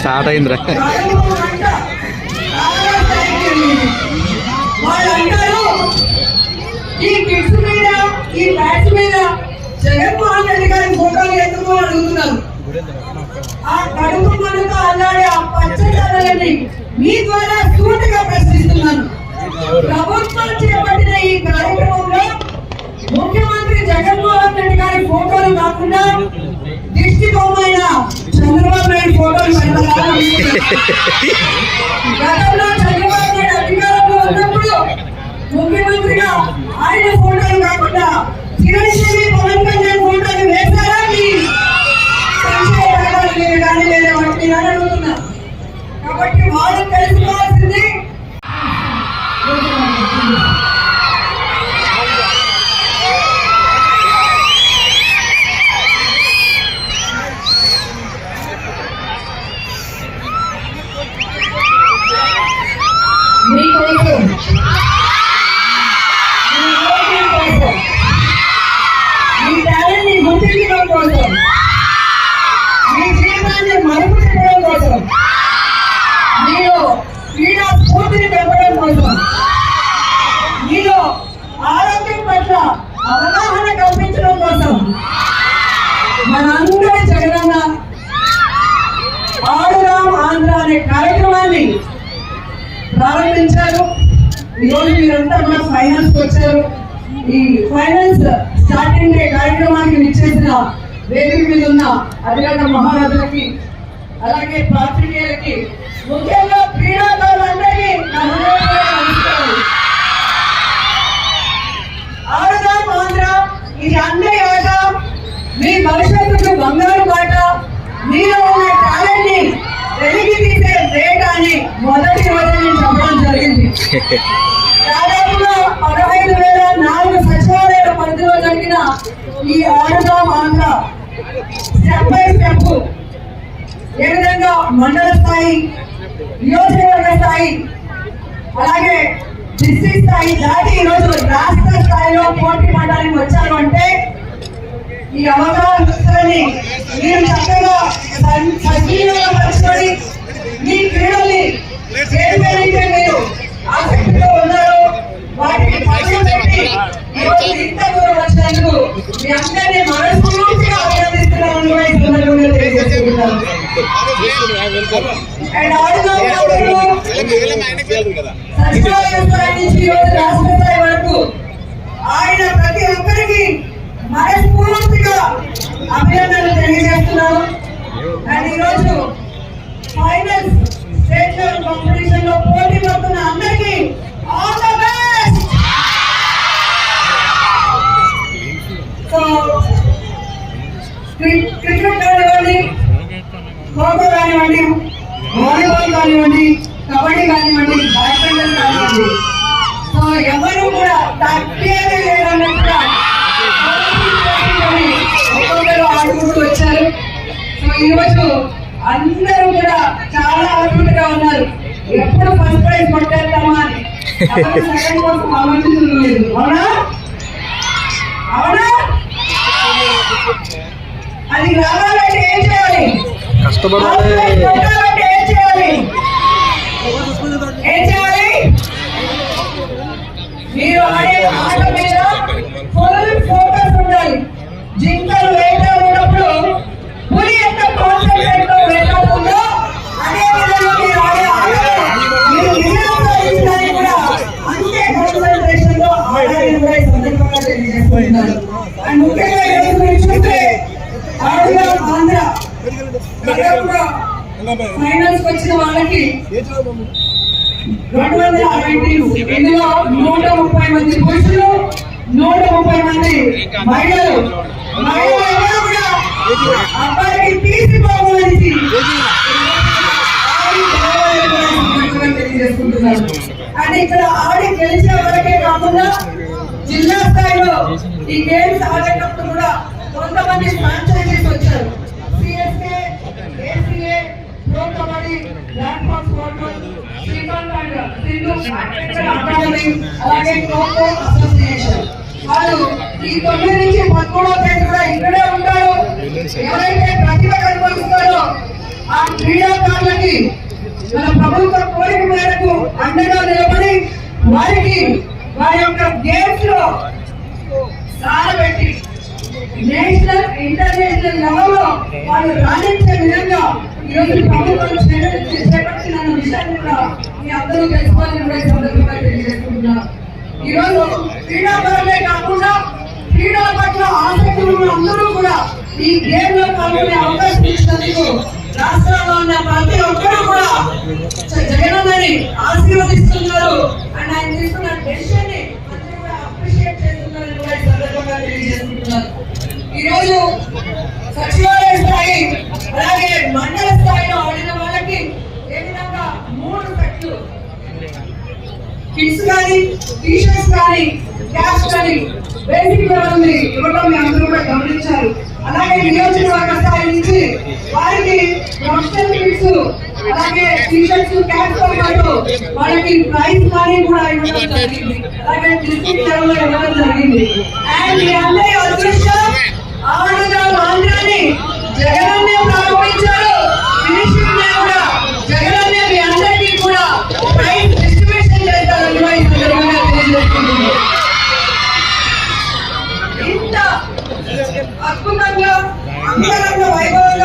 Start అయిందిరా. ఈ kids మీద ఈ బ్యాట్స్ మీద జగన్మోహన్ రెడ్డి గారి ఫోటోలు ఎందుకు అడుగుతున్నారు. ఆ కడుపు మనతో అల్లాడే ఆ పచ్చదనాన్ని మీ ద్వారా సూటిగా ప్రశ్నిస్తున్నాను. ప్రభుత్వం చేపట్టిన ఈ కార్యక్రమంలో ముఖ్యమంత్రి జగన్మోహన్ రెడ్డి గారి ఫోటోలు కాకుండా దిష్టి బొమ్మైన చంద్రబాబు నాయుడు ఫోటోలు పెడతారు. గతంలో చంద్రబాబు నాయుడు అధికారంలో ఉన్నప్పుడు ముఖ్యమంత్రిగా ఆయన ఫోటోలు కాకుండా చిరంజీవి పవన్ కళ్యాణ్ ఫోటోలు వేస్తారా కానీ వేరే వాటిని అడుగుతున్నా. కాబట్టి వాళ్ళు తెలుసుకోవాల్సింది ఆరోగ్యం పట్ల అవగాహన కల్పించడం కోసం మనందరి జగనన్న ఆడుదాం ఆంధ్ర అనే కార్యక్రమాన్ని ప్రారంభించారు. ఈరోజు మీరంతా కూడా ఫైనాన్స్ వచ్చారు. ఈ ఫైనాన్స్ స్టార్టింగ్ డే కార్యక్రమానికి విచ్చేసిన వేదిక మీద ఉన్న అధికార మహారాజులకి అలాగే పాత్రికేయులకి ముఖ్యంగా క్రీడాకారులందరికీ ఆడుదాం ఆంధ్ర ఇది అందరి ఆట, మీ భవిష్యత్తుకు బంగారు బాట, మీలో ఉన్న టాలెంట్ ని వెలికి తీసే వేట అని మొదటి రోజు నేను చెప్పడం జరిగింది. దాదాపుగా 15,004 సచివాలయాల పరిధిలో జరిగిన ఈ ఆడుదాం ఆంధ్ర స్టెప్ బై స్టెప్ ఏ విధంగా మండల స్థాయి, నియోజకవర్గ స్థాయి, అలాగే డిస్ట్రిక్ట్ స్థాయి దాటి ఈరోజు రాష్ట్ర స్థాయిలో పోటీ పడడానికి వచ్చారు అంటే ఈ అవగాహనని మీరు చక్కగా సజీవంగా పరుచుకొని మీ క్రీడల్ని ఏదైతే మీరు ఆసక్తితో ఉన్నారో వాటిని పెట్టి ఈరోజు ఇంత దూరం వచ్చినందుకు మీ అందరినీ మనస్ఫూర్తిగా అభినందిస్తున్నాను కూడా ఈ సందర్భంగా తెలియజేసుకుంటున్నాను. అండ్ సచివాలయ స్థాయి నుంచి ఈరోజు రాష్ట్ర స్థాయి వరకు ఆయన ప్రతి ఒక్కరికి మనస్ఫూర్తిగా అభినందనలు తెలియజేస్తున్నాను. అండ్ ఈరోజు ఫైనల్ స్టేట్ లెవెల్ కాంపిటీషన్ లో పోటీ పడుతున్న అందరికీ all the best. So cricket కానివ్వండి, ఖోఖో కానివ్వండి, వాలీబాల్ కానివ్వండి, కబడ్డీ కానివ్వండి, బ్యాడ్మింటన్ కానివ్వండి, సో ఎవరు కూడా తగ్గేది లేదన్నట్టుగా ఒక్కొక్కరు ఆడుకుంటూ వచ్చారు. సో ఈరోజు అందరూ కూడా చాలా ఆతృతగా ఉన్నారు. ఎప్పుడు ఫస్ట్ ప్రైజ్ కొట్టేస్తామా అని సెకండ్ కోసం ఆలోచించడం లేదు. అవునా అవునా? అది రావాలంటే ఏం చేయాలి? కష్టపడాలి. ఏం చేయాలి? ఏం చేయాలి? మీరు ఆడే ఆట మీద ఫుల్ ఫోకస్ ఉండాలి. జింకలు వేటాడున్నప్పుడు పులి ఎంత కాన్సన్ట్రేట్ తో వేటాడుతుందో అదే విధంగా మీరు ఆడే ఆటలో మీరు విజయం సాధించడానికి కూడా అంతే కాన్సన్ట్రేషన్ తో ఆడాలని కూడా ఈ సందర్భంగా తెలియజేస్తున్నాను. అండ్ ముఖ్యంగా ఈరోజు మీరు చూస్తే ఆడుదాం ఆంధ్ర ఫైనల్స్ వచ్చిన వాళ్ళకి 260 టీమ్స్, ఇందులో 130 మంది పురుషులు, 130 మంది మహిళలు. మహిళలు కూడా అబ్బాయికి తీసిపోవాలని తెలియజేసుకుంటున్నారు. అండ్ ఇక్కడ ఆడి గెలిచే వరకే కాకుండా జిల్లా స్థాయిలో ఈ గేమ్స్ ఆడేటప్పుడు కూడా కొంతమంది ఫ్రాంచైజీస్ వచ్చారు. CSK, ACA, Pro Kabaddi, Grand Fox water, Srikanth and Sindhu Academy, అలాగే ఖోఖో అసోసియేషన్ వాళ్ళు ఈ 9 నుంచి 13వ తేదీ కూడా ఇక్కడే ఉంటారు. ఎవరైతే ప్రతిభ కనబరుస్తారో ఆ క్రీడాకారులకి మన ప్రభుత్వ కోరిక మేరకు అండగా నిలబడి వారికి వారి యొక్క గేమ్స్ లో సారబెట్టి నేషనల్ ఇంటర్నేషనల్ లెవెల్లో వాళ్ళు రాణించే విధంగా ఈరోజు ప్రభుత్వం చేపట్టిన విషయాన్ని కూడా మీ అందరూ తెలుసుకోవాలని కూడా ఈ సందర్భంగా తెలియజేసుకుంటున్నారు. ఈరోజు క్రీడాకారులే కాకుండా క్రీడల పట్ల ఆసక్తి ఉన్న అందరూ కూడా ఈ గేమ్ లో పాల్గొనే అవకాశం ఇచ్చినందుకు రాష్ట్రంలో ఉన్న ప్రతి ఒక్కరూ కూడా జగనన్నని ఆశీర్వదిస్తున్నారు అండ్ ఆయన తీసుకున్న డెసిషన్ ని అందరూ కూడా అప్రిషియేట్ చేస్తున్నారని కూడా ఈ సందర్భంగా తెలియజేస్తున్నారు. ఈరోజు సచివాలయ స్థాయి అలాగే మండల స్థాయిలో ఆడిన వాళ్ళకి ఏ విధంగా 3 సెట్లు కిట్స్ కానీ టీషర్ట్స్ కానీ క్యాప్స్ కానీ బేసిక్ లెవెల్ ఇవ్వడం మీ అందరూ కూడా గమనించారు. అలాగే నియోజకవర్గ స్థాయి నుంచి వారికి ప్రొఫెషనల్ కిట్స్ అలాగే టీషర్ట్స్ క్యాప్స్ తో పాటు వాళ్ళకి ప్రైజ్ కానీ కూడా ఇవ్వడం జరిగింది. అలాగే డిస్ట్రిక్ట్ లెవెల్ లో ఇవ్వడం జరిగింది. అండ్ మీ అందరి అదృష్టం